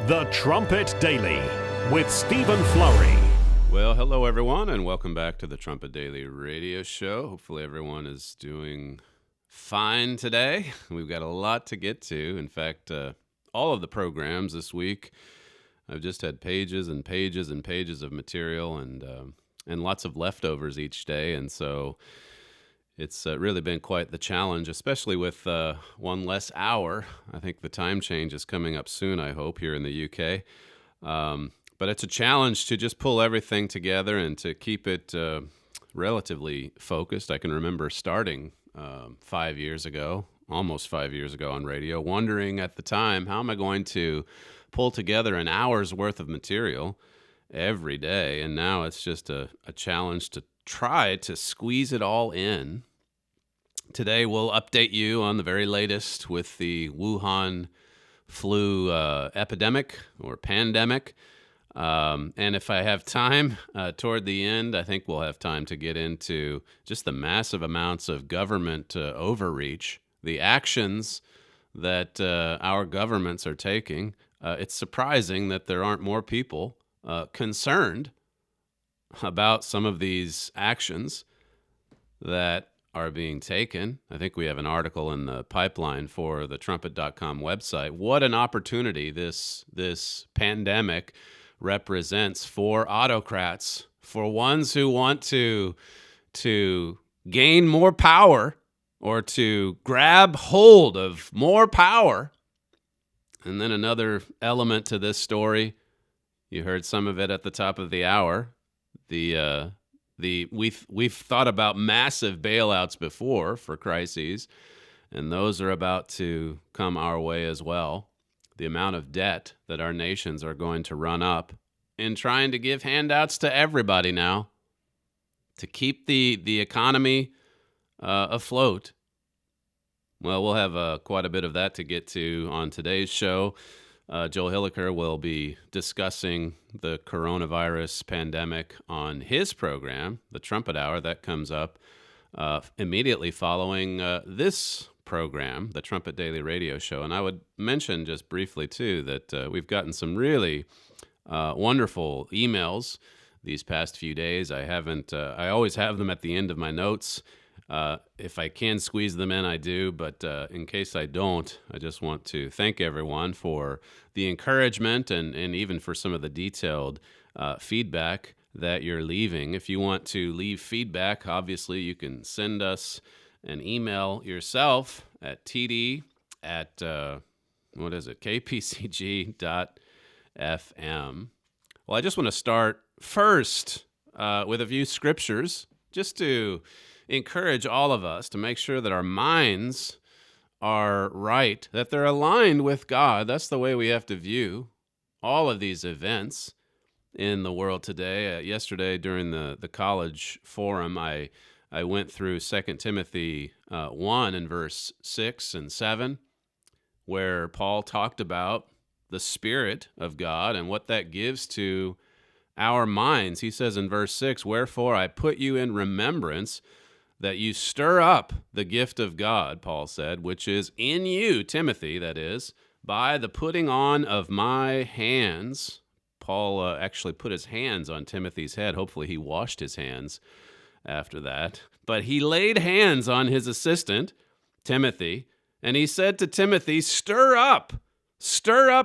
The Trumpet Daily with Stephen Flurry. Well, hello everyone, and welcome back to the Trumpet Daily radio show. Hopefully everyone is doing fine today. We've got a lot to get to. In fact, all of the programs this week, I've just had pages and pages and pages of material and lots of leftovers each day, and so it's really been quite the challenge, especially with one less hour. I think the time change is coming up soon, I hope, here in the UK. But it's a challenge to just pull everything together and to keep it relatively focused. I can remember starting 5 years ago, almost 5 years ago on radio, wondering at the time, how am I going to pull together an hour's worth of material every day? And now it's just a challenge to try to squeeze it all in. Today we'll update you on the very latest with the Wuhan flu epidemic or pandemic. And if I have time toward the end, I think we'll have time to get into just the massive amounts of government overreach, the actions that our governments are taking. It's surprising that there aren't more people concerned about some of these actions that are being taken. I think we have an article in the pipeline for the trumpet.com website. What an opportunity this pandemic represents for autocrats, for ones who want to gain more power or to grab hold of more power. And then another element to this story, you heard some of it at the top of the hour. We've thought about massive bailouts before for crises, and those are about to come our way as well. The amount of debt that our nations are going to run up in trying to give handouts to everybody now to keep the economy afloat. Well, we'll have quite a bit of that to get to on today's show. Joel Hilliker will be discussing the coronavirus pandemic on his program, the Trumpet Hour. That comes up immediately following this program, the Trumpet Daily radio show. And I would mention just briefly, too, that we've gotten some really wonderful emails these past few days. I always have them at the end of my notes. If I can squeeze them in, I do, but in case I don't, I just want to thank everyone for the encouragement and even for some of the detailed feedback that you're leaving. If you want to leave feedback, obviously you can send us an email yourself at kpcg.fm. Well, I just want to start first with a few scriptures just to encourage all of us to make sure that our minds are right, that they're aligned with God. That's the way we have to view all of these events in the world today. Yesterday during the college forum, I went through 2 Timothy 1 and verse 6 and 7, where Paul talked about the Spirit of God and what that gives to our minds. He says in verse 6, "Wherefore I put you in remembrance that you stir up the gift of God," Paul said, "which is in you," Timothy, that is, "by the putting on of my hands." Paul actually put his hands on Timothy's head. Hopefully he washed his hands after that. But he laid hands on his assistant, Timothy, and he said to Timothy, stir up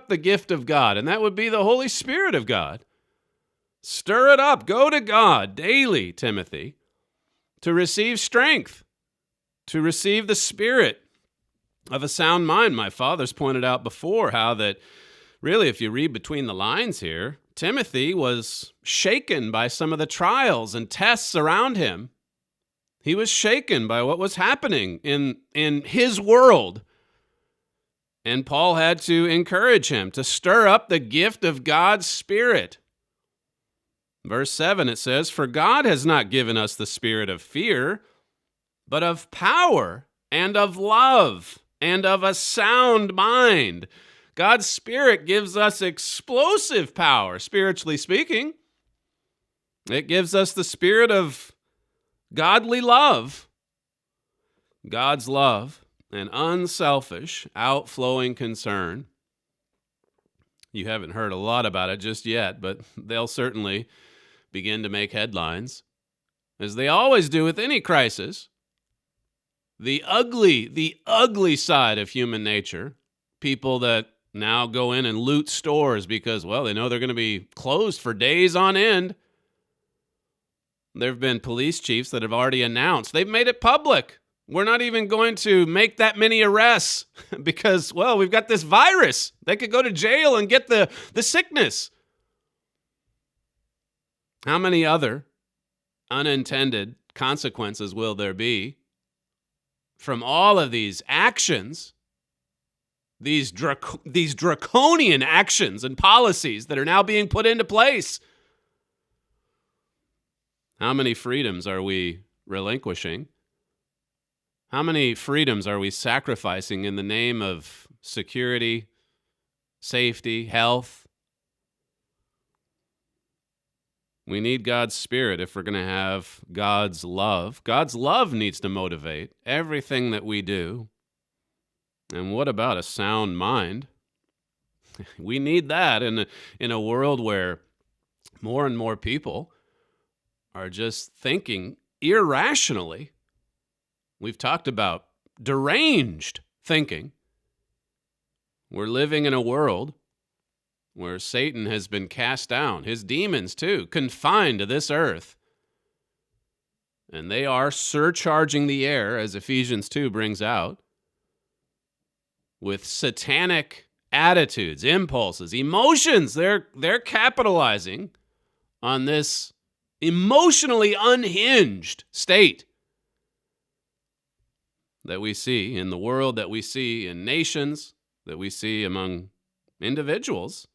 the gift of God. And that would be the Holy Spirit of God. Stir it up. Go to God daily, Timothy, to receive strength, to receive the spirit of a sound mind. My father's pointed out before how that really, if you read between the lines here, Timothy was shaken by some of the trials and tests around him. He was shaken by what was happening in his world. And Paul had to encourage him to stir up the gift of God's Spirit. Verse 7, it says, "For God has not given us the spirit of fear, but of power and of love and of a sound mind." God's Spirit gives us explosive power, spiritually speaking. It gives us the spirit of godly love. God's love, an unselfish, outflowing concern. You haven't heard a lot about it just yet, but they'll certainly begin to make headlines, as they always do with any crisis. The ugly side of human nature, people that now go in and loot stores because, well, they know they're going to be closed for days on end. There have been police chiefs that have already announced, they've made it public, we're not even going to make that many arrests because, well, we've got this virus. They could go to jail and get the sickness. How many other unintended consequences will there be from all of these actions, these draconian actions and policies that are now being put into place? How many freedoms are we relinquishing? How many freedoms are we sacrificing in the name of security, safety, health? We need God's Spirit if we're going to have God's love. God's love needs to motivate everything that we do. And what about a sound mind? We need that in a world where more and more people are just thinking irrationally. We've talked about deranged thinking. We're living in a world where Satan has been cast down, his demons too, confined to this earth. And they are surcharging the air, as Ephesians 2 brings out, with satanic attitudes, impulses, emotions. They're capitalizing on this emotionally unhinged state that we see in the world, that we see in nations, that we see among individuals.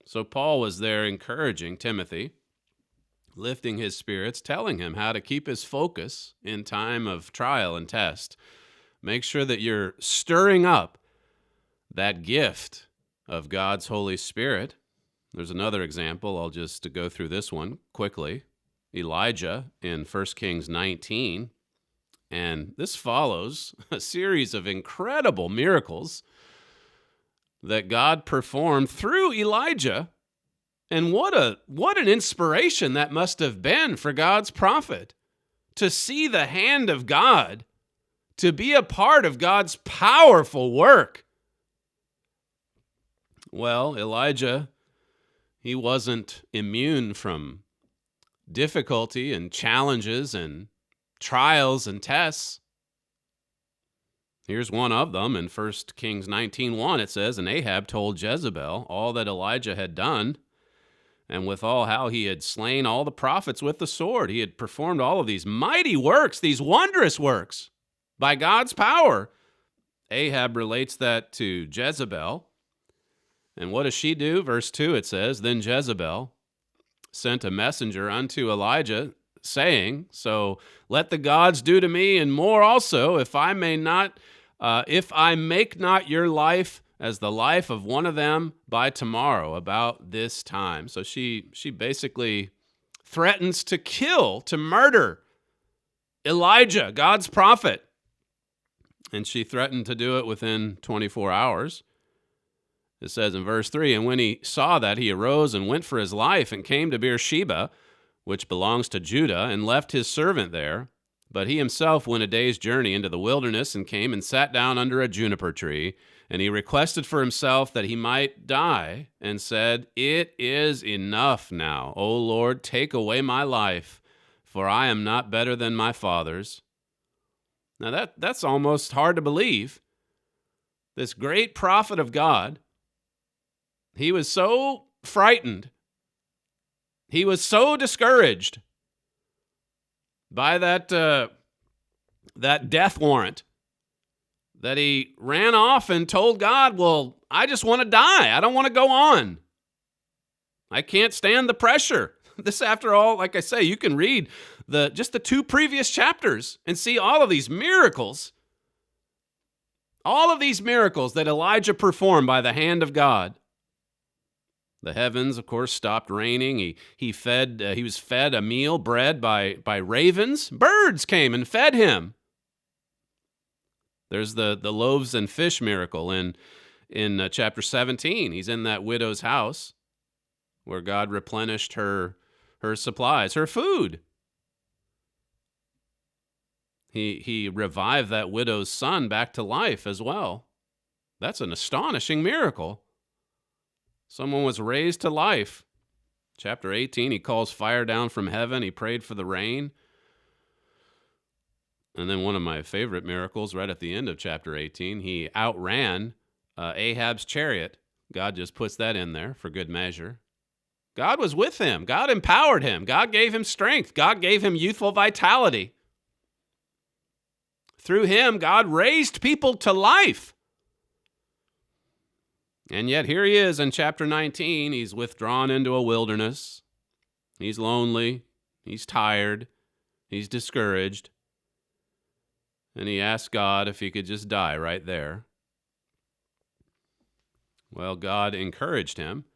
So Paul was there encouraging Timothy, lifting his spirits, telling him how to keep his focus in time of trial and test. Make sure that you're stirring up that gift of God's Holy Spirit. There's another example. I'll just go through this one quickly. Elijah in 1 Kings 19. And this follows a series of incredible miracles that God performed through Elijah. And what an inspiration that must have been for God's prophet, to see the hand of God, to be a part of God's powerful work. Well, Elijah, he wasn't immune from difficulty and challenges and trials and tests. Here's one of them. In 1 Kings 19:1, it says, "And Ahab told Jezebel all that Elijah had done, and withal how he had slain all the prophets with the sword. He had performed all of these mighty works, these wondrous works, by God's power." Ahab relates that to Jezebel. And what does she do? Verse 2, it says, "Then Jezebel sent a messenger unto Elijah, saying, So let the gods do to me and more also, if I make not your life as the life of one of them by tomorrow about this time." So she basically threatens to kill, to murder Elijah, God's prophet. And she threatened to do it within 24 hours. It says in verse 3, "And when he saw that, he arose and went for his life and came to Beersheba, which belongs to Judah, and left his servant there. But he himself went a day's journey into the wilderness and came and sat down under a juniper tree. And he requested for himself that he might die, and said, It is enough now, O Lord, take away my life, for I am not better than my fathers." Now that's almost hard to believe. This great prophet of God, he was so frightened, he was so discouraged by that death warrant, that he ran off and told God, "Well, I just want to die. I don't want to go on. I can't stand the pressure." This, after all, like I say, you can read just the 2 previous chapters and see all of these miracles. All of these miracles that Elijah performed by the hand of God. The heavens, of course, stopped raining. He was fed a meal, bread by ravens. Birds came and fed him. There's the loaves and fish miracle in in chapter 17. He's in that widow's house where God replenished her supplies, her food. He revived that widow's son back to life as well. That's an astonishing miracle. Someone was raised to life. Chapter 18, he calls fire down from heaven. He prayed for the rain. And then one of my favorite miracles right at the end of chapter 18, he outran Ahab's chariot. God just puts that in there for good measure. God was with him. God empowered him. God gave him strength. God gave him youthful vitality. Through him, God raised people to life. And yet here he is in chapter 19. He's withdrawn into a wilderness. He's lonely. He's tired. He's discouraged. And he asked God if he could just die right there. Well, God encouraged him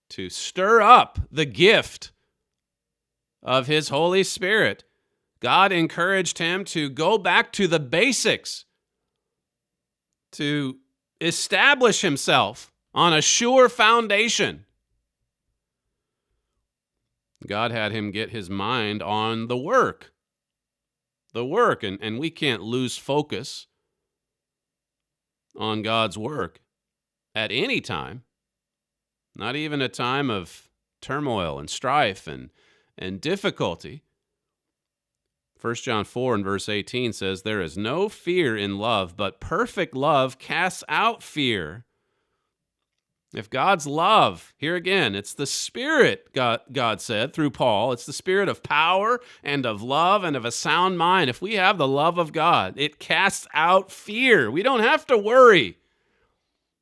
to stir up the gift of his Holy Spirit. God encouraged him to go back to the basics, to establish himself on a sure foundation. God had him get his mind on the work. And we can't lose focus on God's work at any time, not even a time of turmoil and strife and difficulty. 1 John 4 and verse 18 says, "There is no fear in love, but perfect love casts out fear." If God's love, here again, it's the Spirit, God said through Paul, it's the Spirit of power and of love and of a sound mind. If we have the love of God, it casts out fear. We don't have to worry.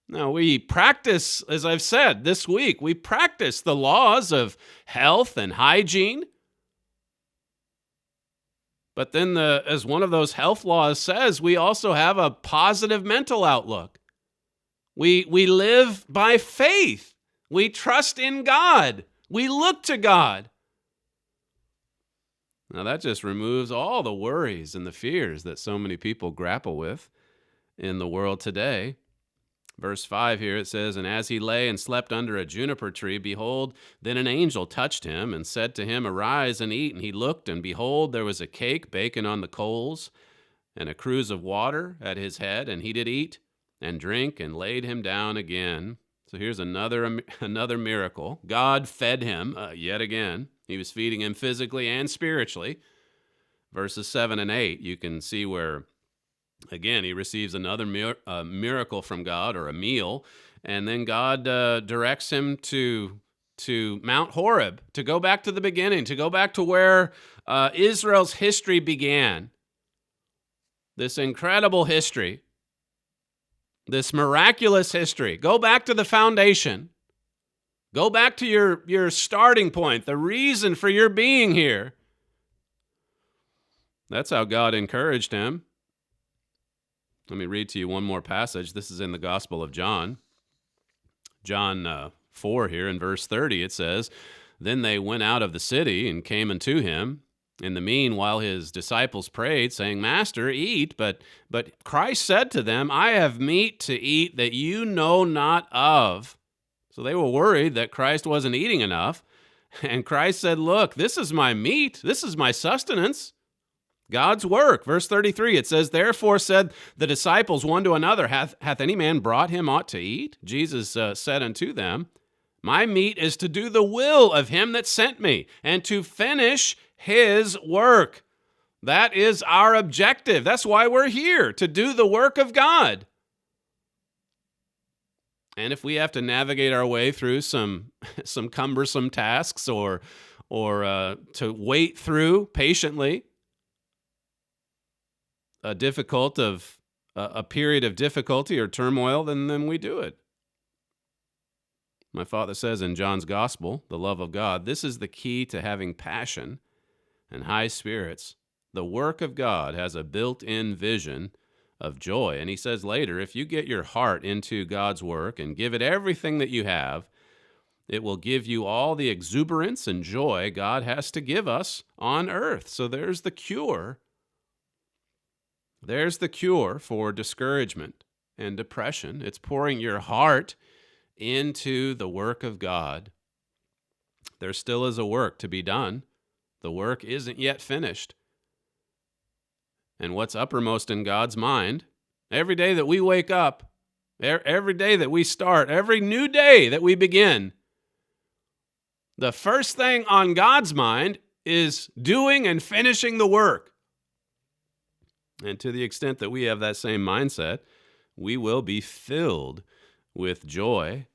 Now, we practice, as I've said this week, we practice the laws of health and hygiene. But then, as one of those health laws says, we also have a positive mental outlook. We live by faith. We trust in God. We look to God. Now, that just removes all the worries and the fears that so many people grapple with in the world today. Verse 5 here, it says, "And as he lay and slept under a juniper tree, behold, then an angel touched him and said to him, Arise and eat. And he looked, and behold, there was a cake baking on the coals and a cruse of water at his head. And he did eat and drink and laid him down again." So here's another miracle. God fed him yet again. He was feeding him physically and spiritually. Verses 7 and 8, you can see where, again, he receives another miracle from God, or a meal, and then God directs him to Mount Horeb, to go back to the beginning, to go back to where Israel's history began. This incredible history, this miraculous history. Go back to the foundation. Go back to your starting point, the reason for your being here. That's how God encouraged him. Let me read to you one more passage. This is in the Gospel of John. John 4 here in verse 30, it says, "Then they went out of the city and came unto him. In the meanwhile his disciples prayed, saying, Master, eat. But Christ said to them, I have meat to eat that you know not of." So they were worried that Christ wasn't eating enough. And Christ said, "Look, this is my meat. This is my sustenance. God's work." Verse 33, it says, "Therefore said the disciples one to another, Hath any man brought him aught to eat? Jesus said unto them, My meat is to do the will of him that sent me, and to finish his work." That is our objective. That's why we're here, to do the work of God. And if we have to navigate our way through some cumbersome tasks or to wait through patiently a period of difficulty or turmoil, then we do it. My father says in John's Gospel, the love of God, this is the key to having passion and high spirits. The work of God has a built-in vision of joy. And he says later, if you get your heart into God's work and give it everything that you have, it will give you all the exuberance and joy God has to give us on earth. So there's the cure. There's the cure for discouragement. and depression. It's pouring your heart into the work of God. There still is a work to be done. The work isn't yet finished. And what's uppermost in God's mind, every day that we wake up, every day that we start, every new day that we begin, the first thing on God's mind is doing and finishing the work. And to the extent that we have that same mindset, we will be filled with joy.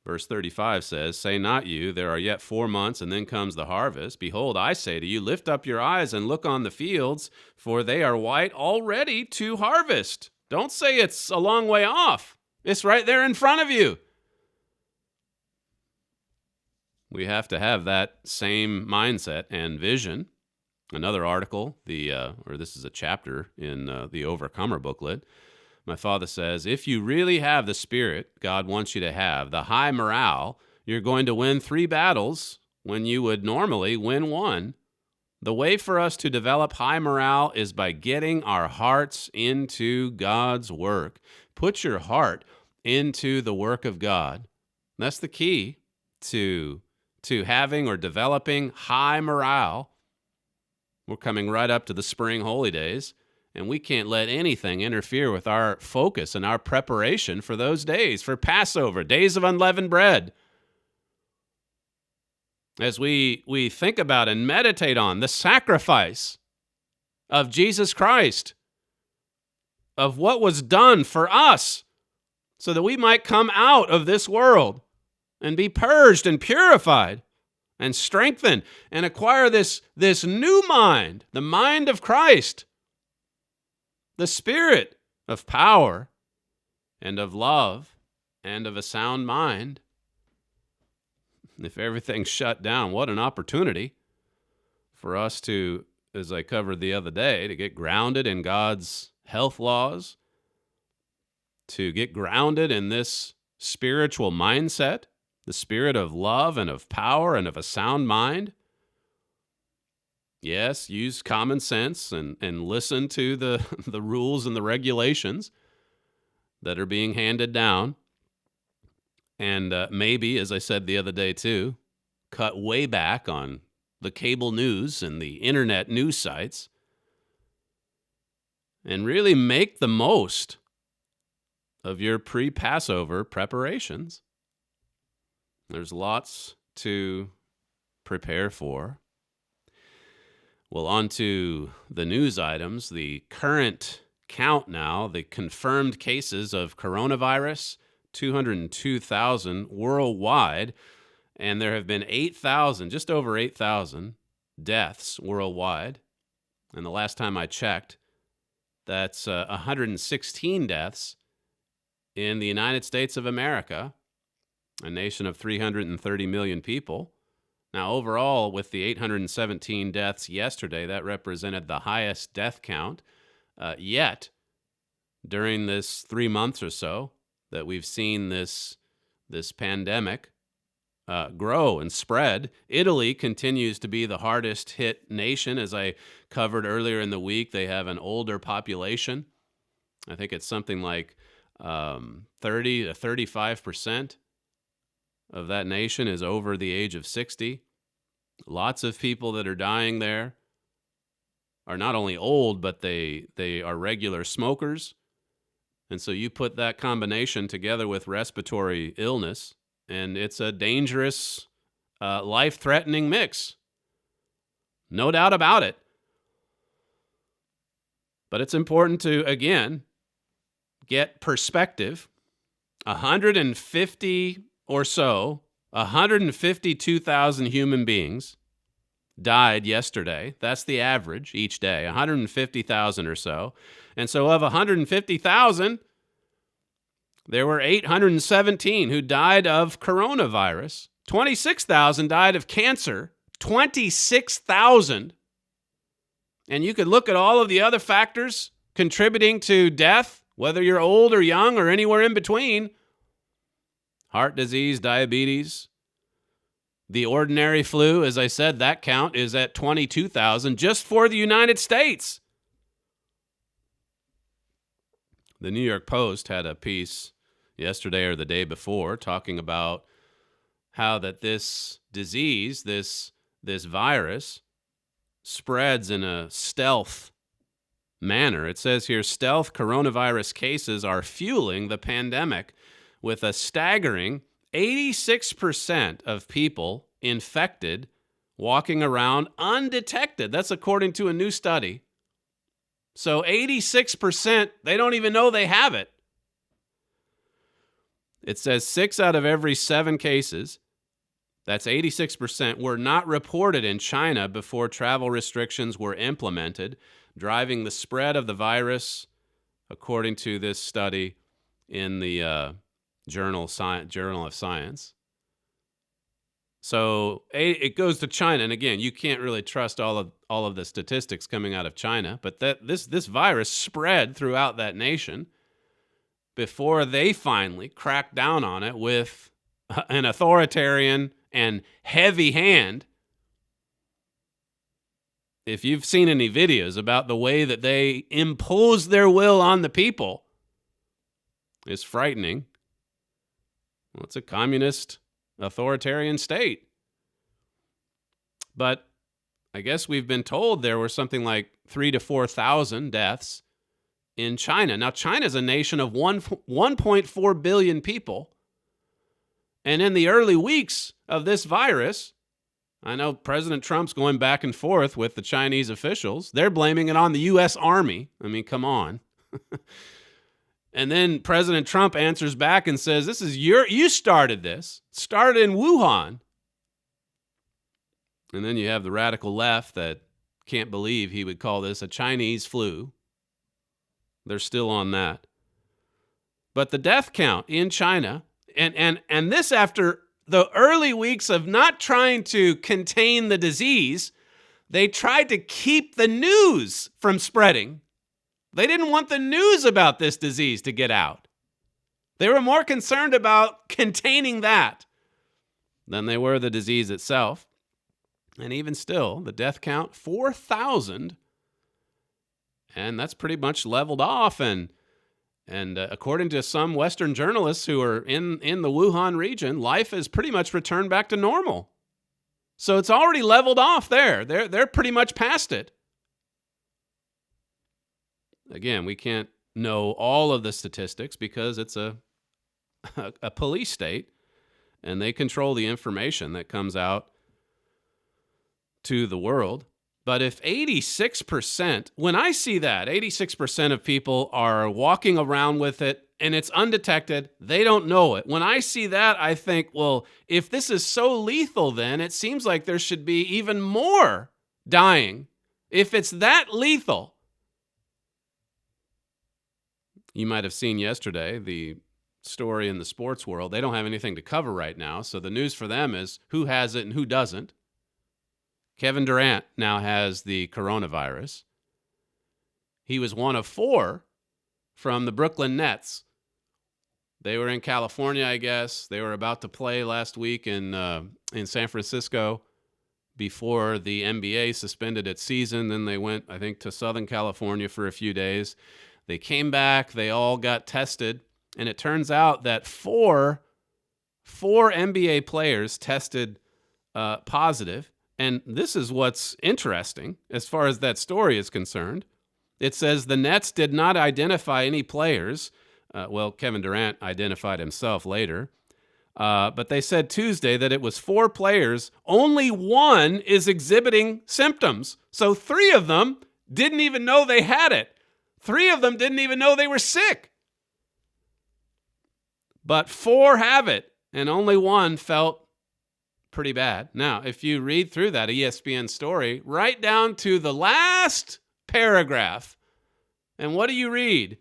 Verse 35 says, "Say not you, there are yet 4 months, and then comes the harvest. Behold, I say to you, lift up your eyes and look on the fields, for they are white already to harvest." Don't say it's a long way off. It's right there in front of you. We have to have that same mindset and vision. Another article, this is a chapter in the Overcomer booklet. My father says, if you really have the spirit God wants you to have, the high morale, you're going to win 3 battles when you would normally win 1. The way for us to develop high morale is by getting our hearts into God's work. Put your heart into the work of God. That's the key to having or developing high morale. We're coming right up to the spring holy days, and we can't let anything interfere with our focus and our preparation for those days, for Passover, days of unleavened bread. As we think about and meditate on the sacrifice of Jesus Christ, of what was done for us, so that we might come out of this world and be purged and purified and strengthened and acquire this new mind, the mind of Christ, the spirit of power and of love and of a sound mind. If everything's shut down, what an opportunity for us to, as I covered the other day, to get grounded in God's health laws, to get grounded in this spiritual mindset, the spirit of love and of power and of a sound mind. Yes, use common sense and listen to the rules and the regulations that are being handed down. And maybe, as I said the other day too, cut way back on the cable news and the internet news sites and really make the most of your pre-Passover preparations. There's lots to prepare for. Well, on to the news items. The current count now, the confirmed cases of coronavirus, 202,000 worldwide, and there have been 8,000, just over 8,000 deaths worldwide. And the last time I checked, that's 116 deaths in the United States of America, a nation of 330 million people. Now, overall, with the 817 deaths yesterday, that represented the highest death count yet during this 3 months or so that we've seen this pandemic grow and spread. Italy continues to be the hardest hit nation. As I covered earlier in the week, they have an older population. I think it's something like 30 to 35% of that nation is over the age of 60. Lots of people that are dying there are not only old, but they are regular smokers. And so you put that combination together with respiratory illness, and it's a dangerous, life-threatening mix. No doubt about it. But it's important to, again, get perspective. 152,000 human beings died yesterday. That's the average each day, 150,000 or so. And so of 150,000, there were 817 who died of coronavirus. 26,000 died of cancer. 26,000. And you could look at all of the other factors contributing to death, whether you're old or young or anywhere in between. Heart disease, diabetes, the ordinary flu, as I said, that count is at 22,000 just for the United States. The New York Post had a piece yesterday or the day before talking about how that this disease, this virus, spreads in a stealth manner. It says here, stealth coronavirus cases are fueling the pandemic, with a staggering 86% of people infected walking around undetected. That's according to a new study. So 86%, they don't even know they have it. It says 6 out of every 7 cases, that's 86%, were not reported in China before travel restrictions were implemented, driving the spread of the virus, according to this study in the Journal of Science. So it goes to China, and again, you can't really trust all of the statistics coming out of China, but this virus spread throughout that nation before they finally cracked down on it with an authoritarian and heavy hand. If you've seen any videos about the way that they impose their will on the people, it's frightening. Well, it's a communist authoritarian state. But I guess we've been told there were something like 3,000 to 4,000 deaths in China. Now, China's a nation of 1.4 billion people. And in the early weeks of this virus, I know President Trump's going back and forth with the Chinese officials. They're blaming it on the U.S. Army. I mean, come on. And then President Trump answers back and says, "This is you started this. Started in Wuhan." And then you have the radical left that can't believe he would call this a Chinese flu. They're still on that. But the death count in China, and this after the early weeks of not trying to contain the disease, they tried to keep the news from spreading. They didn't want the news about this disease to get out. They were more concerned about containing that than they were the disease itself. And even still, the death count, 4,000. And that's pretty much leveled off. And according to some Western journalists who are in the Wuhan region, life has pretty much returned back to normal. So it's already leveled off there. They're pretty much past it. Again, we can't know all of the statistics because it's a police state, and they control the information that comes out to the world. But if 86%, when I see that, 86% of people are walking around with it and it's undetected, they don't know it. When I see that, I think, well, if this is so lethal, then it seems like there should be even more dying. If it's that lethal. You might have seen yesterday the story in the sports world. They don't have anything to cover right now, so the news for them is who has it and who doesn't. Kevin Durant now has the coronavirus. He was one of 4 from the Brooklyn Nets. They were in California, I guess. They were about to play last week in San Francisco before the NBA suspended its season. Then they went, I think, to Southern California for a few days. They came back. They all got tested. And it turns out that four NBA players tested positive. And this is what's interesting as far as that story is concerned. It says the Nets did not identify any players. Kevin Durant identified himself later. But they said Tuesday that it was 4 players. Only 1 is exhibiting symptoms. So 3 of them didn't even know they had it. 3 of them didn't even know they were sick. But 4 have it, and only 1 felt pretty bad. Now, if you read through that ESPN story, right down to the last paragraph, and what do you read?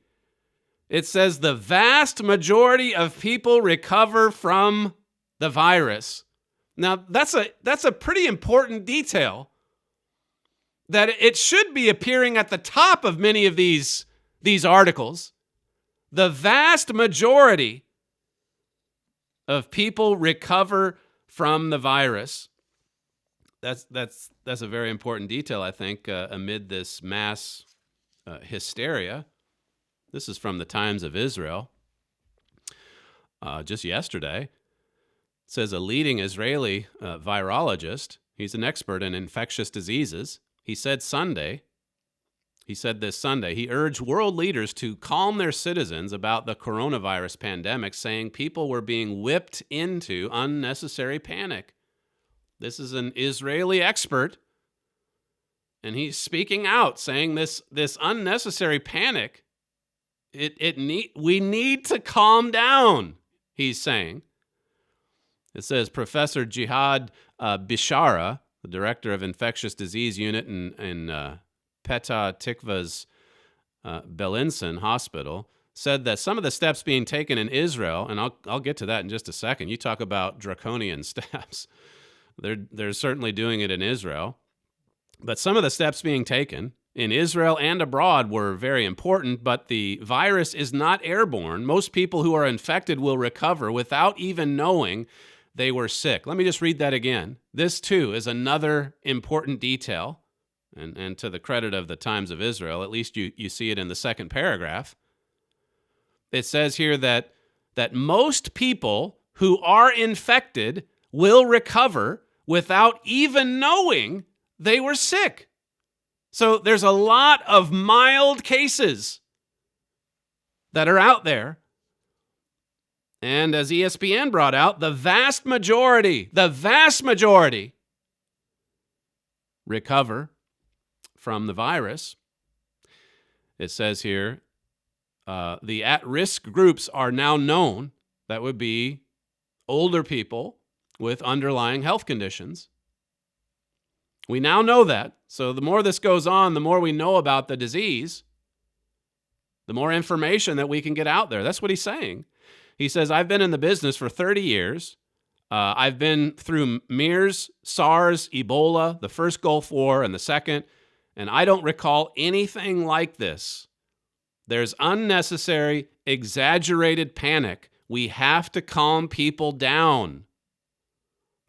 It says the vast majority of people recover from the virus. Now, that's a pretty important detail that it should be appearing at the top of many of these articles. The vast majority of people recover from the virus. That's a very important detail, I think, amid this mass hysteria. This is from the Times of Israel. Just yesterday. It says a leading Israeli virologist, he's an expert in infectious diseases, he said this Sunday, he urged world leaders to calm their citizens about the coronavirus pandemic, saying people were being whipped into unnecessary panic. This is an Israeli expert, and he's speaking out, saying this unnecessary panic, we need to calm down, he's saying. It says Professor Jihad Bishara, the director of infectious disease unit in Petah Tikva's Belinson Hospital, said that some of the steps being taken in Israel, and I'll get to that in just a second. You talk about draconian steps. They're certainly doing it in Israel. But some of the steps being taken in Israel and abroad were very important, but the virus is not airborne. Most people who are infected will recover without even knowing they were sick. Let me just read that again. This, too, is another important detail. And to the credit of the Times of Israel, at least you see it in the second paragraph. It says here that most people who are infected will recover without even knowing they were sick. So there's a lot of mild cases that are out there. And as ESPN brought out, the vast majority recover from the virus. It says here, the at-risk groups are now known. That would be older people with underlying health conditions. We now know that. So the more this goes on, the more we know about the disease, the more information that we can get out there. That's what he's saying. He says, I've been in the business for 30 years. I've been through MERS, SARS, Ebola, the first Gulf War, and the second, and I don't recall anything like this. There's unnecessary, exaggerated panic. We have to calm people down.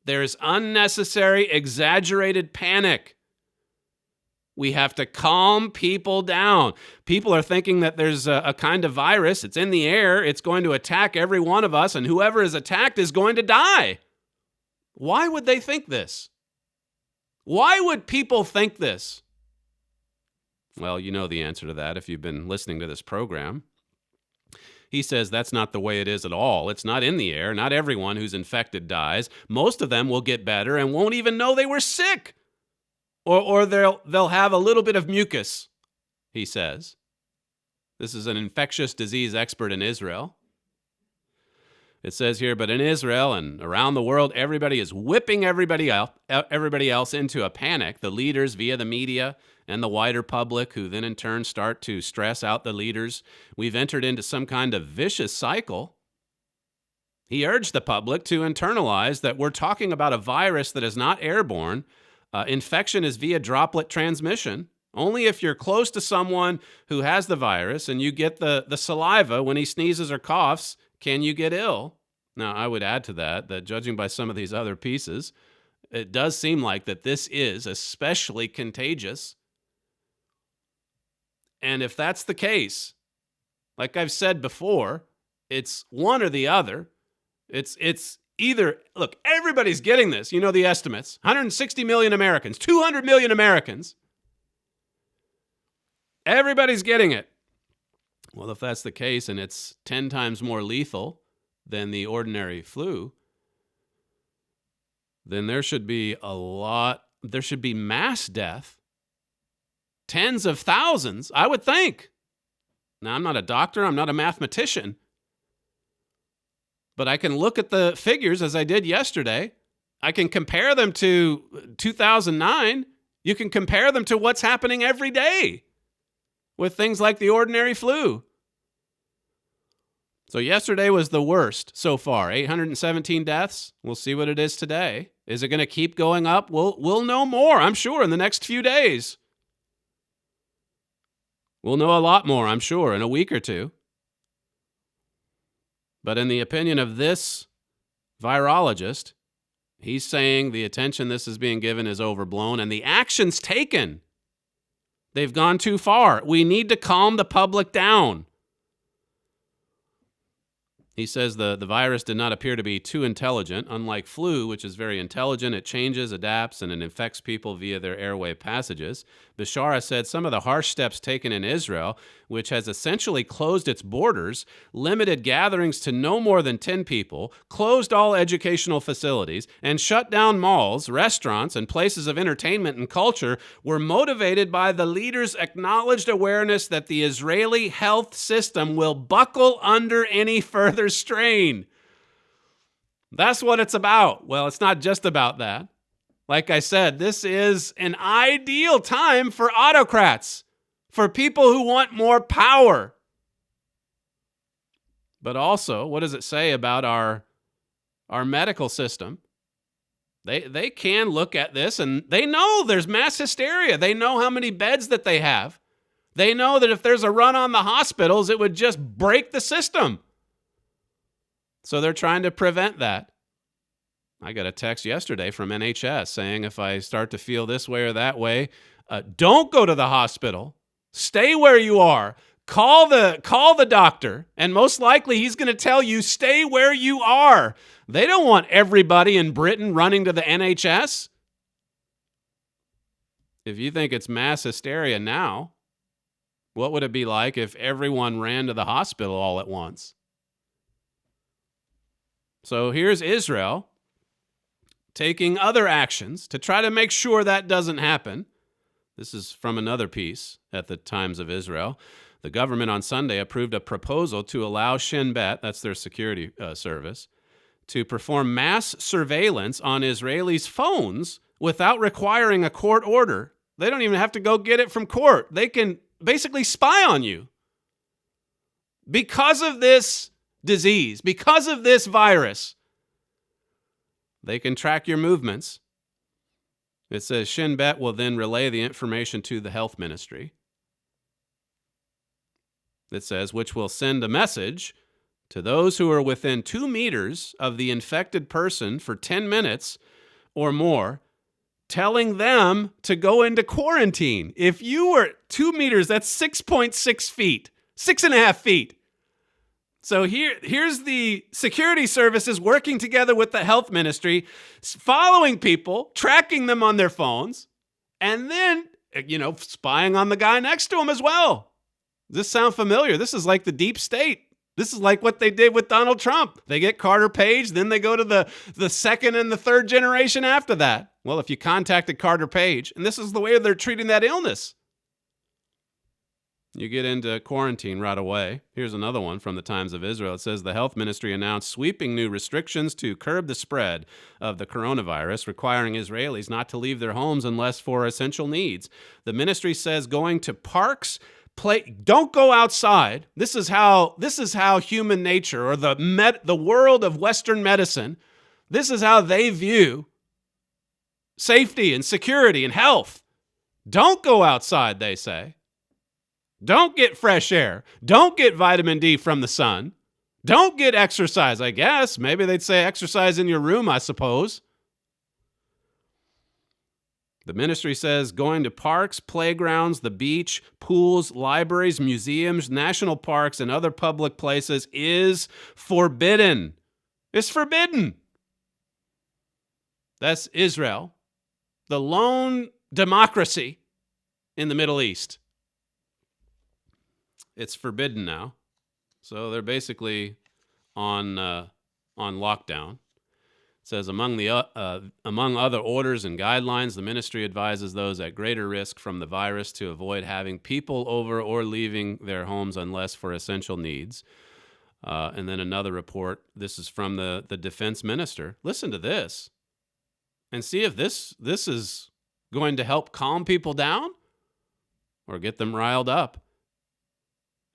There's unnecessary, exaggerated panic. We have to calm people down. People are thinking that there's a kind of virus. It's in the air. It's going to attack every one of us, and whoever is attacked is going to die. Why would they think this? Why would people think this? Well, you know the answer to that if you've been listening to this program. He says that's not the way it is at all. It's not in the air. Not everyone who's infected dies. Most of them will get better and won't even know they were sick. Or they'll have a little bit of mucus, he says. This is an infectious disease expert in Israel. It says here, but in Israel and around the world, everybody is whipping everybody else into a panic, the leaders via the media and the wider public, who then in turn start to stress out the leaders. We've entered into some kind of vicious cycle. He urged the public to internalize that we're talking about a virus that is not airborne. Infection is via droplet transmission. Only if you're close to someone who has the virus and you get the saliva when he sneezes or coughs, can you get ill? Now, I would add to that judging by some of these other pieces, it does seem like that this is especially contagious. And if that's the case, like I've said before, it's one or the other. It's either, look, everybody's getting this. You know the estimates. 160 million Americans, 200 million Americans. Everybody's getting it. Well, if that's the case and it's 10 times more lethal than the ordinary flu, then there should be mass death. Tens of thousands, I would think. Now, I'm not a doctor. I'm not a mathematician. But I can look at the figures as I did yesterday. I can compare them to 2009. You can compare them to what's happening every day with things like the ordinary flu. So yesterday was the worst so far, 817 deaths. We'll see what it is today. Is it going to keep going up? We'll know more, I'm sure, in the next few days. We'll know a lot more, I'm sure, in a week or two. But in the opinion of this virologist, he's saying the attention this is being given is overblown and the actions taken, they've gone too far. We need to calm the public down. He says the virus did not appear to be too intelligent. Unlike flu, which is very intelligent, it changes, adapts, and it infects people via their airway passages. Bishara said some of the harsh steps taken in Israel, which has essentially closed its borders, limited gatherings to no more than 10 people, closed all educational facilities, and shut down malls, restaurants, and places of entertainment and culture, were motivated by the leaders' acknowledged awareness that the Israeli health system will buckle under any further strain. That's what it's about. Well, it's not just about that. Like I said, this is an ideal time for autocrats, for people who want more power. But also, what does it say about our medical system? They can look at this and they know there's mass hysteria. They know how many beds that they have. They know that if there's a run on the hospitals, it would just break the system. So they're trying to prevent that. I got a text yesterday from NHS saying if I start to feel this way or that way, don't go to the hospital. Stay where you are. Call the doctor, and most likely he's going to tell you stay where you are. They don't want everybody in Britain running to the NHS. If you think it's mass hysteria now, what would it be like if everyone ran to the hospital all at once? So here's Israel taking other actions to try to make sure that doesn't happen. This is from another piece at the Times of Israel. The government on Sunday approved a proposal to allow Shin Bet, that's their security service, to perform mass surveillance on Israelis' phones without requiring a court order. They don't even have to go get it from court. They can basically spy on you. Because of this disease, because of this virus, they can track your movements. It says Shin Bet will then relay the information to the health ministry. It says, which will send a message to those who are within 2 meters of the infected person for 10 minutes or more, telling them to go into quarantine. If you were 2 meters, that's 6.6 feet, 6.5 feet. So here's the security services working together with the health ministry, following people, tracking them on their phones, and then, spying on the guy next to him as well. Does this sound familiar? This is like the deep state. This is like what they did with Donald Trump. They get Carter Page, then they go to the second and the third generation after that. Well, if you contacted Carter Page, and this is the way they're treating that illness, you get into quarantine right away. Here's another one from the Times of Israel. It says the health ministry announced sweeping new restrictions to curb the spread of the coronavirus, requiring Israelis not to leave their homes unless for essential needs. The ministry says going to parks, don't go outside. This is how human nature, or the world of Western medicine, this is how they view safety and security and health. Don't go outside, they say. Don't get fresh air. Don't get vitamin D from the sun. Don't get exercise, I guess. Maybe they'd say exercise in your room, I suppose. The ministry says going to parks, playgrounds, the beach, pools, libraries, museums, national parks, and other public places is forbidden. It's forbidden. That's Israel, the lone democracy in the Middle East. It's forbidden now. So they're basically on lockdown. It says, among other orders and guidelines, the ministry advises those at greater risk from the virus to avoid having people over or leaving their homes unless for essential needs. And then another report, this is from the defense minister. Listen to this and see if this is going to help calm people down or get them riled up.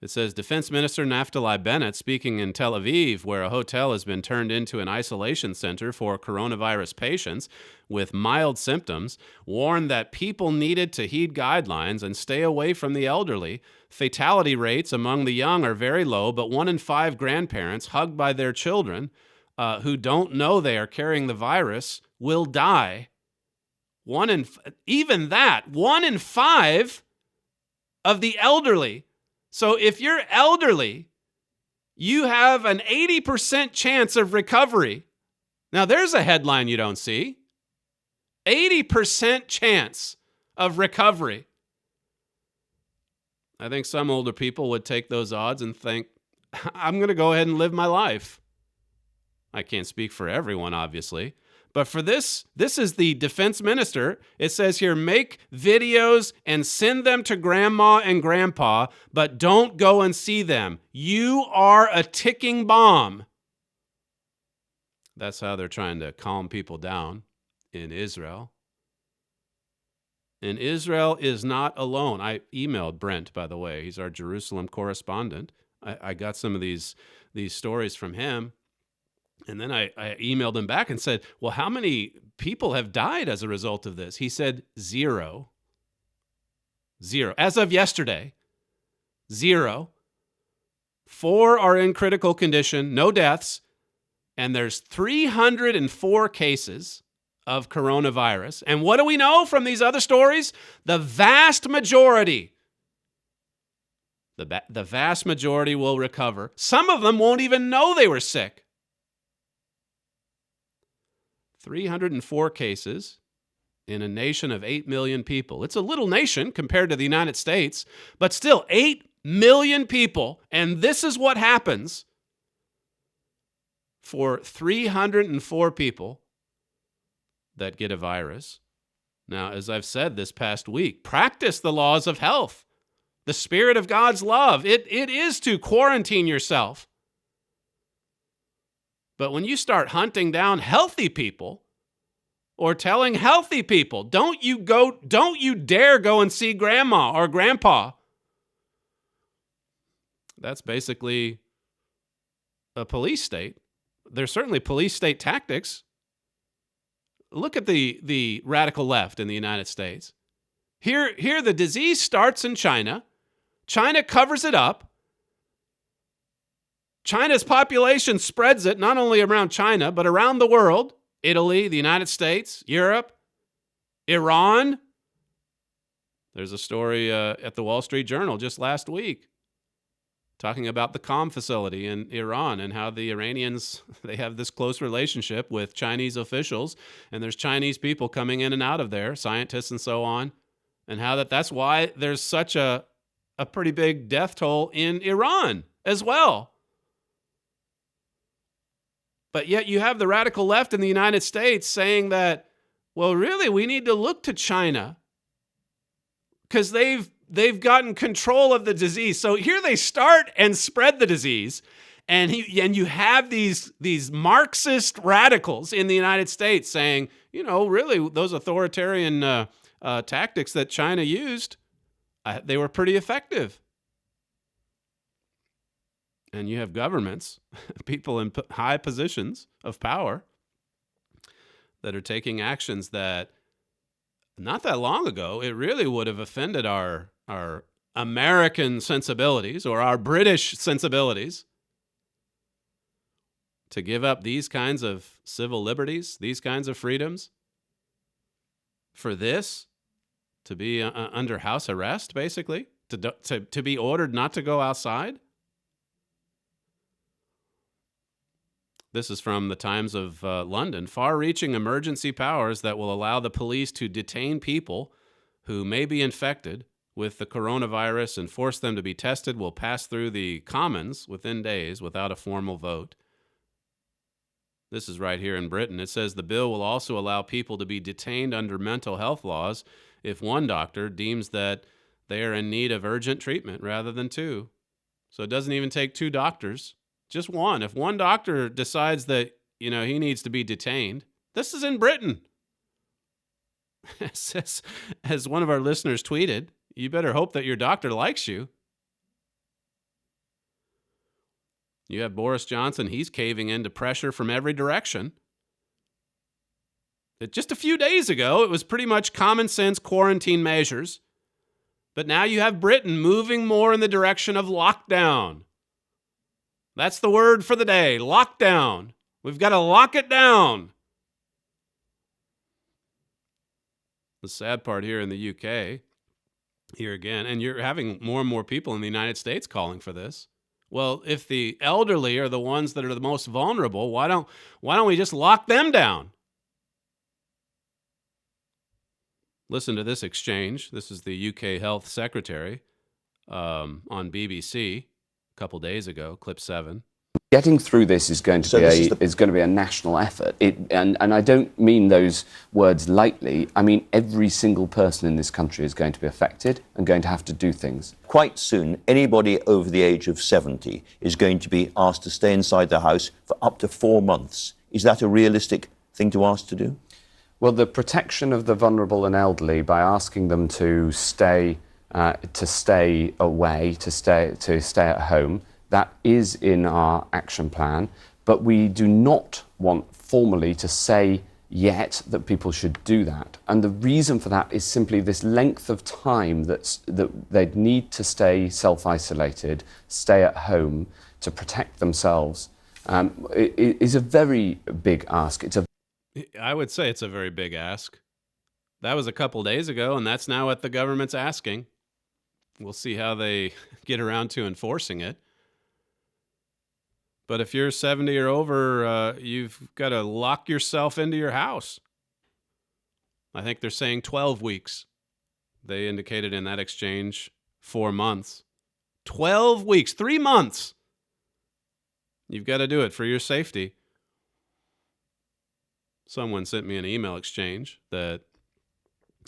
It says, Defense Minister Naftali Bennett, speaking in Tel Aviv, where a hotel has been turned into an isolation center for coronavirus patients with mild symptoms, warned that people needed to heed guidelines and stay away from the elderly. Fatality rates among the young are very low, but 1 in 5 grandparents hugged by their children who don't know they are carrying the virus will die. 1 in 5 of the elderly. So if you're elderly, you have an 80% chance of recovery. Now, there's a headline you don't see. 80% chance of recovery. I think some older people would take those odds and think, I'm going to go ahead and live my life. I can't speak for everyone, obviously. But for this is the defense minister. It says here, make videos and send them to grandma and grandpa, but don't go and see them. You are a ticking bomb. That's how they're trying to calm people down in Israel. And Israel is not alone. I emailed Brent, by the way. He's our Jerusalem correspondent. I got some of these stories from him. And then I emailed him back and said, well, how many people have died as a result of this? He said 0. 0. As of yesterday, 0. 4 are in critical condition, no deaths. And there's 304 cases of coronavirus. And what do we know from these other stories? The vast majority, the vast majority will recover. Some of them won't even know they were sick. 304 cases in a nation of 8 million people. It's a little nation compared to the United States, but still 8 million people. And this is what happens for 304 people that get a virus. Now, as I've said this past week, practice the laws of health. The Spirit of God's love. It is to quarantine yourself. But when you start hunting down healthy people or telling healthy people, don't you dare go and see grandma or grandpa. That's basically a police state. There's certainly police state tactics. Look at the radical left in the United States. Here the disease starts in China. China covers it up. China's population spreads it not only around China, but around the world. Italy, the United States, Europe, Iran. There's a story at the Wall Street Journal just last week talking about the Qom facility in Iran and how the Iranians, they have this close relationship with Chinese officials, and there's Chinese people coming in and out of there, scientists and so on, and how that's why there's such a pretty big death toll in Iran as well. But yet you have the radical left in the United States saying that, well, really, we need to look to China because they've gotten control of the disease. So here they start and spread the disease. And you have these Marxist radicals in the United States saying, really, those authoritarian tactics that China used, they were pretty effective. And you have governments, people in high positions of power that are taking actions that not that long ago, it really would have offended our American sensibilities or our British sensibilities to give up these kinds of civil liberties, these kinds of freedoms for this to be under house arrest, basically, to be ordered not to go outside. This is from the Times of London. Far-reaching emergency powers that will allow the police to detain people who may be infected with the coronavirus and force them to be tested will pass through the Commons within days without a formal vote. This is right here in Britain. It says the bill will also allow people to be detained under mental health laws if one doctor deems that they are in need of urgent treatment rather than 2. So it doesn't even take 2 doctors. Just one. If one doctor decides that, he needs to be detained, this is in Britain. As one of our listeners tweeted, you better hope that your doctor likes you. You have Boris Johnson. He's caving into pressure from every direction. Just a few days ago, it was pretty much common sense quarantine measures. But now you have Britain moving more in the direction of lockdown. That's the word for the day, lockdown. We've got to lock it down. The sad part here in the UK, here again, and you're having more and more people in the United States calling for this. Well, if the elderly are the ones that are the most vulnerable, why don't we just lock them down? Listen to this exchange. This is the UK Health Secretary on BBC a couple days ago, clip 7. Getting through this is going to be a national effort. And I don't mean those words lightly. I mean every single person in this country is going to be affected and going to have to do things. Quite soon, anybody over the age of 70 is going to be asked to stay inside the house for up to 4 months. Is that a realistic thing to ask to do? Well, the protection of the vulnerable and elderly by asking them to stay away, to stay at home, that is in our action plan, but we do not want formally to say yet that people should do that. And the reason for that is simply this length of time that they'd need to stay self-isolated, stay at home to protect themselves. It is a very big ask. I would say it's a very big ask. That was a couple days ago, and that's now what the government's asking. We'll see how they get around to enforcing it. But if you're 70 or over, you've got to lock yourself into your house. I think they're saying 12 weeks. They indicated in that exchange 4 months. 12 weeks, 3 months. You've got to do it for your safety. Someone sent me an email exchange that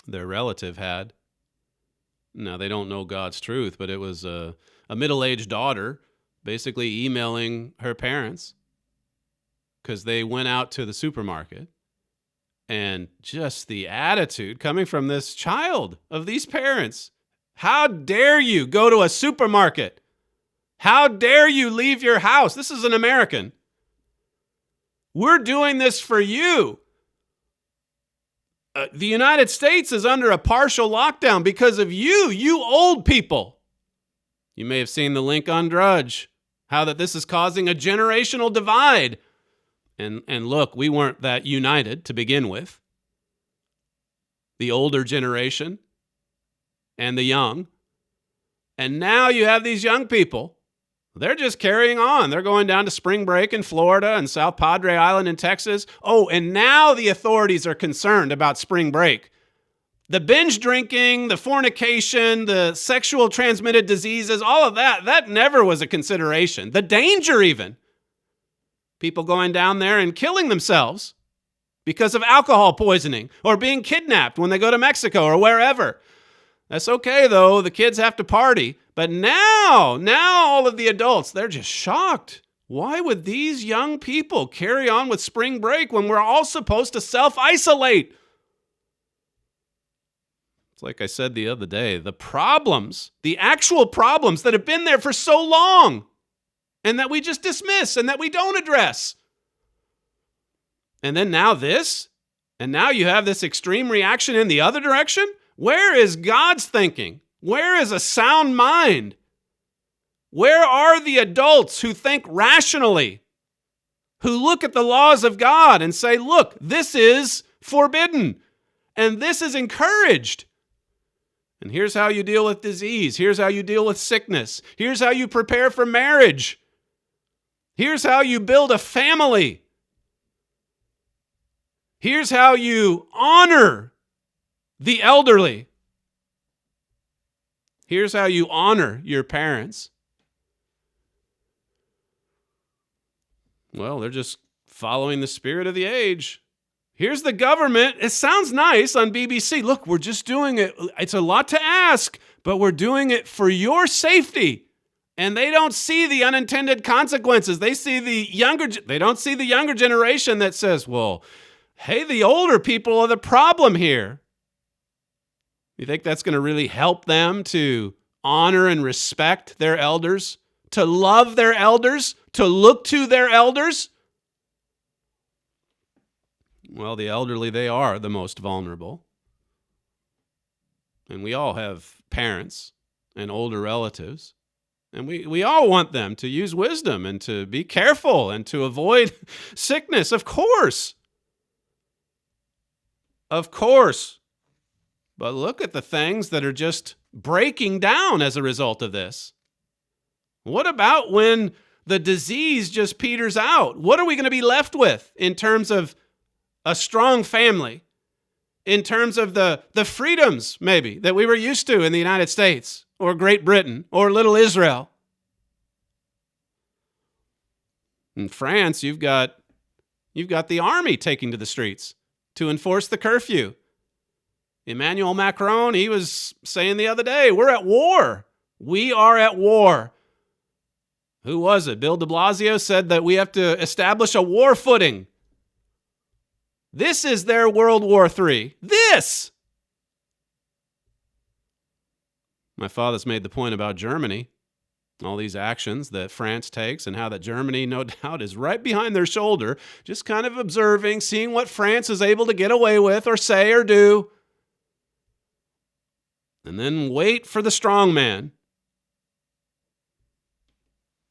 their relative had. Now, they don't know God's truth, but it was a middle-aged daughter basically emailing her parents because they went out to the supermarket, and just the attitude coming from this child of these parents. How dare you go to a supermarket? How dare you leave your house? This is an American. We're doing this for you. The United States is under a partial lockdown because of you old people. You may have seen the link on Drudge, how that this is causing a generational divide. And look, we weren't that united to begin with. The older generation and the young. And now you have these young people. They're just carrying on. They're going down to spring break in Florida and South Padre Island in Texas. Oh, and now the authorities are concerned about spring break. The binge drinking, the fornication, the sexual transmitted diseases, all of that never was a consideration. The danger even. People going down there and killing themselves because of alcohol poisoning or being kidnapped when they go to Mexico or wherever. That's okay, though. The kids have to party. But now all of the adults, they're just shocked. Why would these young people carry on with spring break when we're all supposed to self-isolate? It's like I said the other day, the problems, the actual problems that have been there for so long and that we just dismiss and that we don't address. And then now this, and now you have this extreme reaction in the other direction? Where is God's thinking? Where is a sound mind? Where are the adults who think rationally, who look at the laws of God and say, look, this is forbidden and this is encouraged? And here's how you deal with disease. Here's how you deal with sickness. Here's how you prepare for marriage. Here's how you build a family. Here's how you honor the elderly. Here's how you honor your parents. Well, they're just following the spirit of the age. Here's the government. It sounds nice on BBC. Look, we're just doing it. It's a lot to ask, but we're doing it for your safety. And they don't see the unintended consequences. They don't see the younger generation that says, well, hey, the older people are the problem here. You think that's going to really help them to honor and respect their elders, to love their elders, to look to their elders? Well, the elderly, they are the most vulnerable. And we all have parents and older relatives. And we all want them to use wisdom and to be careful and to avoid sickness, of course. Of course. But look at the things that are just breaking down as a result of this. What about when the disease just peters out? What are we going to be left with in terms of a strong family, in terms of the freedoms, maybe, that we were used to in the United States or Great Britain or little Israel? In France, you've got the army taking to the streets to enforce the curfew. Emmanuel Macron, he was saying the other day, we're at war. We are at war. Who was it? Bill de Blasio said that we have to establish a war footing. This is their World War III. This! My father's made the point about Germany, all these actions that France takes, and how that Germany, no doubt, is right behind their shoulder, just kind of observing, seeing what France is able to get away with or say or do. And then wait for the strong man.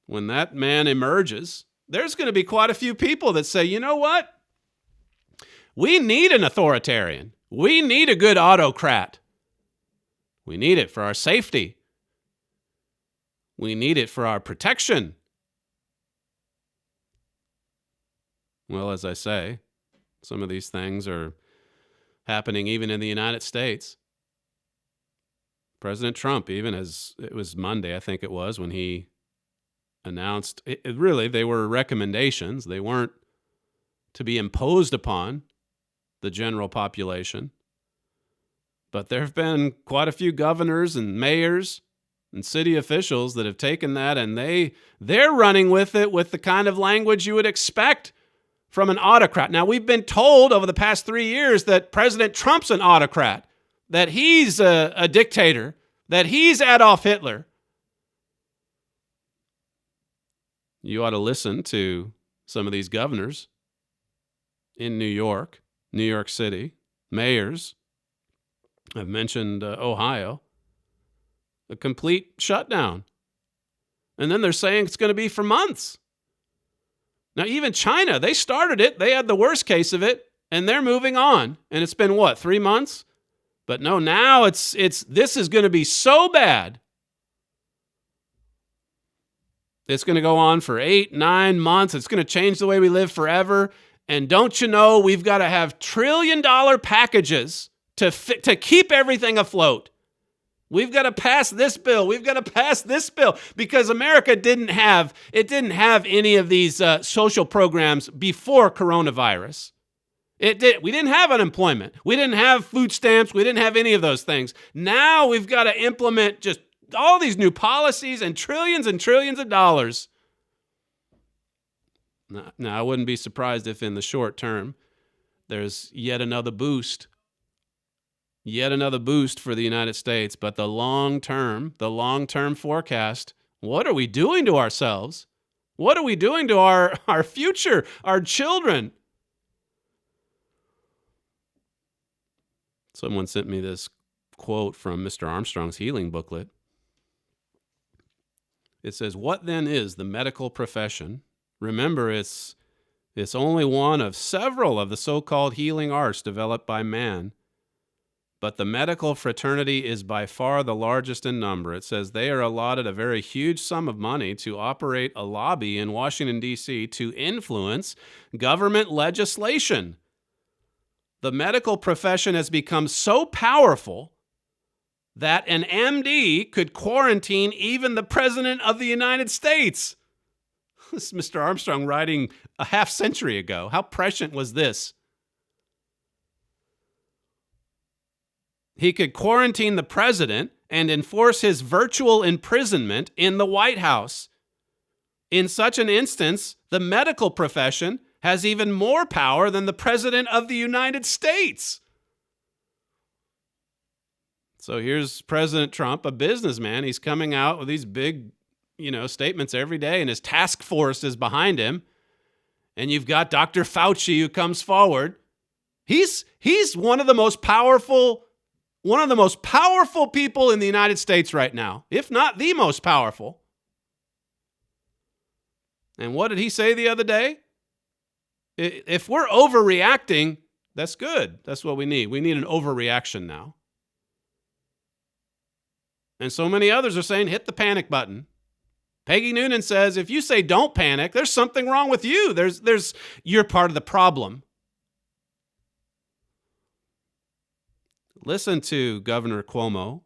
When that man emerges, there's going to be quite a few people that say, you know what? We need an authoritarian. We need a good autocrat. We need it for our safety. We need it for our protection. Well, as I say, some of these things are happening even in the United States. President Trump, even as it was Monday, I think it was, when he announced, really, they were recommendations. They weren't to be imposed upon the general population. But there have been quite a few governors and mayors and city officials that have taken that, and they're running with it with the kind of language you would expect from an autocrat. Now, we've been told over the past 3 years that President Trump's an autocrat, that he's a dictator, that he's Adolf Hitler. You ought to listen to some of these governors in New York City, mayors. I've mentioned Ohio. A complete shutdown. And then they're saying it's going to be for months. Now, even China, they started it. They had the worst case of it, and they're moving on. And it's been, 3 months? But no, now this is going to be so bad. It's going to go on for 8, 9 months. It's going to change the way we live forever. And don't you know, we've got to have trillion-dollar packages to keep everything afloat. We've got to pass this bill. We've got to pass this bill because America didn't have any of these social programs before coronavirus. We didn't have unemployment. We didn't have food stamps. We didn't have any of those things. Now we've got to implement just all these new policies and trillions of dollars. Now, I wouldn't be surprised if in the short term there's yet another boost for the United States. But the long-term forecast, what are we doing to ourselves? What are we doing to our future, our children? Someone sent me this quote from Mr. Armstrong's healing booklet. It says, "What then is the medical profession? Remember, it's only one of several of the so-called healing arts developed by man. But the medical fraternity is by far the largest in number." It says they are allotted a very huge sum of money to operate a lobby in Washington, D.C. to influence government legislation. The medical profession has become so powerful that an MD could quarantine even the President of the United States. This is Mr. Armstrong writing a half century ago. How prescient was this? He could quarantine the president and enforce his virtual imprisonment in the White House. In such an instance, the medical profession has even more power than the President of the United States. So here's President Trump, a businessman. He's coming out with these big, statements every day, and his task force is behind him. And you've got Dr. Fauci who comes forward. He's one of the most powerful people in the United States right now, if not the most powerful. And what did he say the other day? If we're overreacting, that's good. That's what we need. We need an overreaction now. And so many others are saying, hit the panic button. Peggy Noonan says, if you say don't panic, there's something wrong with you. You're part of the problem. Listen to Governor Cuomo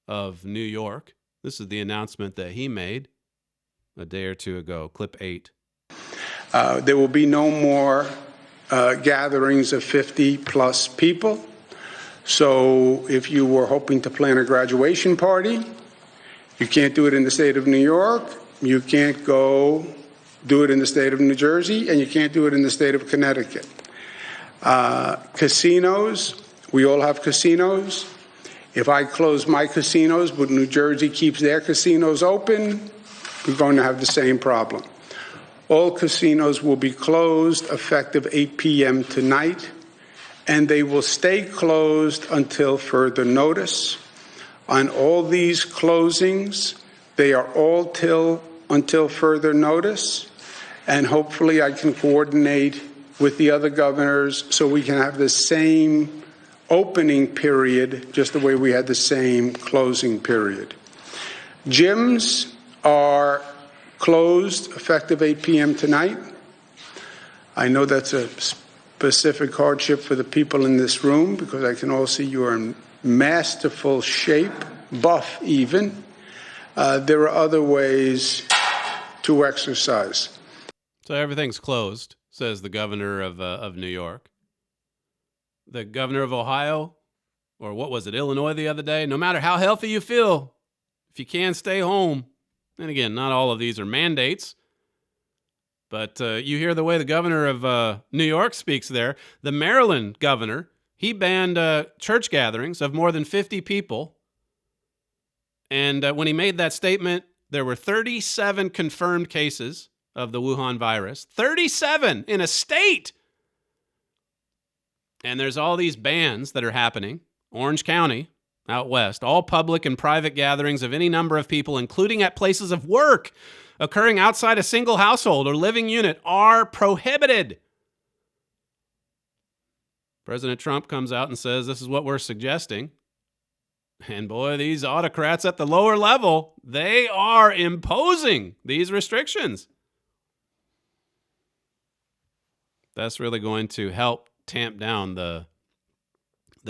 of New York. This is the announcement that he made a day or two ago, clip 8. There will be no more gatherings of 50 plus people. So if you were hoping to plan a graduation party, you can't do it in the state of New York. You can't go do it in the state of New Jersey, and you can't do it in the state of Connecticut. Casinos, we all have casinos. If I close my casinos, but New Jersey keeps their casinos open, we're going to have the same problem. All casinos will be closed effective 8 p.m. tonight, and they will stay closed until further notice. On all these closings, they are all until further notice, and hopefully I can coordinate with the other governors so we can have the same opening period, just the way we had the same closing period. Gyms are closed effective 8 p.m. tonight. I know that's a specific hardship for the people in this room because I can all see you are in masterful shape, buff even. There are other ways to exercise. So everything's closed, says the governor of New York. The governor of Ohio, or what was it, Illinois the other day, no matter how healthy you feel, if you can, stay home. And again, not all of these are mandates, but you hear the way the governor of New York speaks there. The Maryland governor, he banned church gatherings of more than 50 people. And when he made that statement, there were 37 confirmed cases of the Wuhan virus. 37 in a state! And there's all these bans that are happening. Orange County, out west, all public and private gatherings of any number of people, including at places of work, occurring outside a single household or living unit, are prohibited. President Trump comes out and says, this is what we're suggesting. And boy, these autocrats at the lower level, they are imposing these restrictions. That's really going to help tamp down the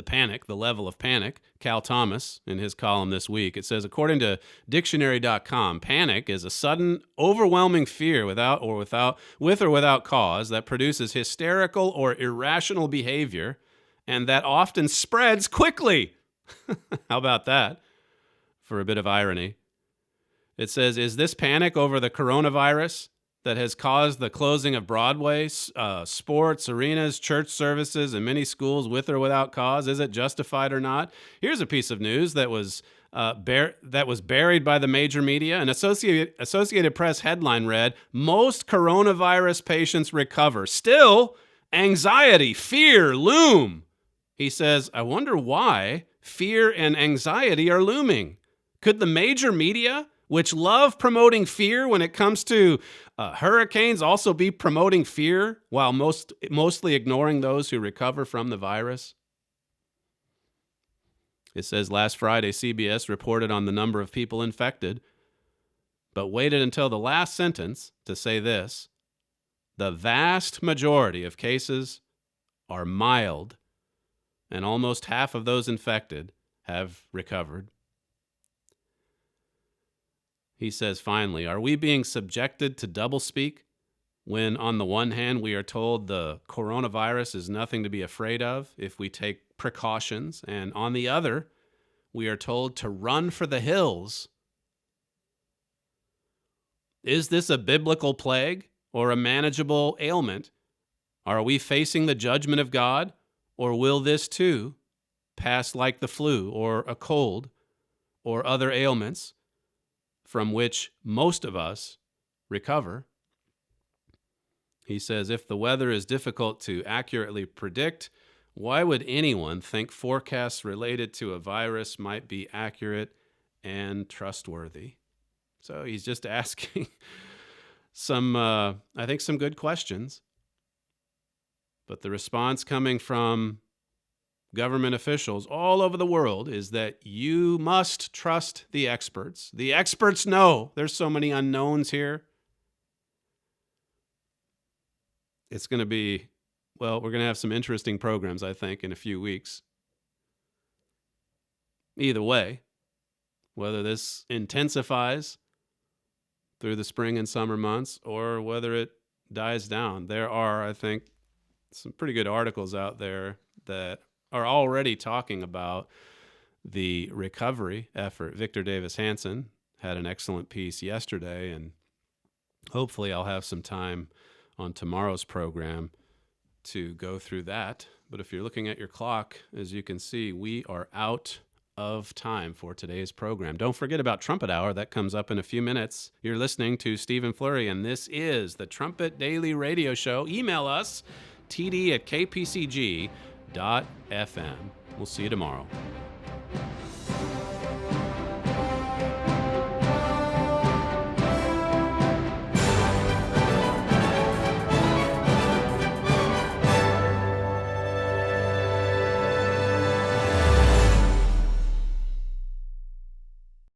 panic, the level of panic. Cal Thomas, in his column this week, it says, according to dictionary.com, panic is a sudden, overwhelming fear with or without cause that produces hysterical or irrational behavior and that often spreads quickly. How about that? For a bit of irony. It says, is this panic over the coronavirus that has caused the closing of Broadway, sports, arenas, church services, and many schools with or without cause? Is it justified or not? Here's a piece of news that was buried by the major media. An Associated Press headline read, most coronavirus patients recover. Still, anxiety, fear loom. He says, I wonder why fear and anxiety are looming. Could the major media, which love promoting fear when it comes to hurricanes, also be promoting fear while mostly ignoring those who recover from the virus? It says last Friday, CBS reported on the number of people infected, but waited until the last sentence to say this: the vast majority of cases are mild, and almost half of those infected have recovered. He says, finally, are we being subjected to doublespeak when, on the one hand, we are told the coronavirus is nothing to be afraid of if we take precautions, and on the other, we are told to run for the hills? Is this a biblical plague or a manageable ailment? Are we facing the judgment of God, or will this too pass like the flu or a cold or other ailments from which most of us recover? He says, if the weather is difficult to accurately predict, why would anyone think forecasts related to a virus might be accurate and trustworthy? So he's just asking some good questions. But the response coming from government officials all over the world is that you must trust the experts. The experts know. There's so many unknowns here. It's going to be, well, we're going to have some interesting programs, I think, in a few weeks. Either way, whether this intensifies through the spring and summer months or whether it dies down, there are, I think, some pretty good articles out there that are already talking about the recovery effort. Victor Davis Hanson had an excellent piece yesterday, and hopefully I'll have some time on tomorrow's program to go through that. But if you're looking at your clock, as you can see, we are out of time for today's program. Don't forget about Trumpet Hour. That comes up in a few minutes. You're listening to Stephen Flurry, and this is the Trumpet Daily Radio Show. Email us, td@kpcg.fm. We'll see you tomorrow.